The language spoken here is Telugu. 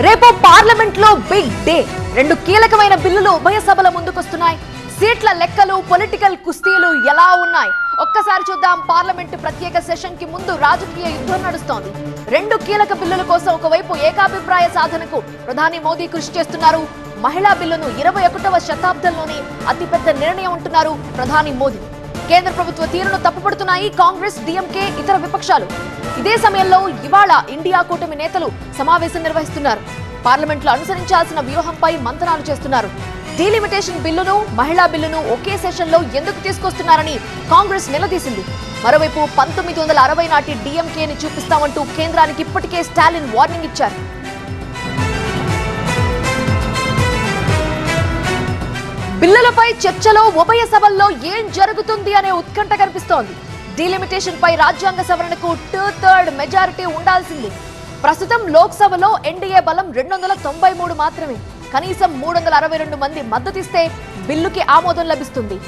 రేపు పార్లమెంట్ లో బిగ్ డే. రెండు కీలకమైన బిల్లులు ఉభయ సభల ముందుకొస్తున్నాయి. సీట్ల లెక్కలు, పొలిటికల్ కుస్తీలు ఎలా ఉన్నాయి ఒక్కసారి చూద్దాం. పార్లమెంట్ ప్రత్యేక సెషన్ కి ముందు రాజకీయ యుద్ధం నడుస్తోంది. రెండు కీలక బిల్లుల కోసం ఒకవైపు ఏకాభిప్రాయ సాధనకు ప్రధాని మోదీ కృషి చేస్తున్నారు. మహిళా బిల్లును 21వ శతాబ్దంలోని అతిపెద్ద నిర్ణయం అంటున్నారు ప్రధాని మోదీ. కేంద్ర ప్రభుత్వ తీరును తప్పుపడుతున్నాయి కాంగ్రెస్, డిఎంకే, ఇతర విపక్షాలు. ఇదే సమయంలో ఇవాళ ఇండియా కూటమి నేతలు సమావేశం నిర్వహిస్తున్నారు. పార్లమెంట్ లో అనుసరించాల్సిన వ్యూహంపై మంతనాలు చేస్తున్నారు. డీలిమిటేషన్ బిల్లును, మహిళా బిల్లును ఒకే సెషన్ లో ఎందుకు తీసుకొస్తున్నారని కాంగ్రెస్ నిలదీసింది. మరోవైపు 1960 నాటి డిఎంకేని చూపిస్తామంటూ కేంద్రానికి ఇప్పటికే స్టాలిన్ వార్నింగ్ ఇచ్చారు. బిల్లులపై చర్చలో ఉభయ సభల్లో ఏం జరుగుతుంది అనే ఉత్కంఠ కనిపిస్తోంది. డీలిమిటేషన్ పై రాజ్యాంగ సవరణకు 2/3 మెజారిటీ ఉండాల్సింది. ప్రస్తుతం లోక్సభలో ఎన్డీఏ బలం 293 మాత్రమే. కనీసం 362 మంది మద్దతిస్తే బిల్లుకి ఆమోదం లభిస్తుంది.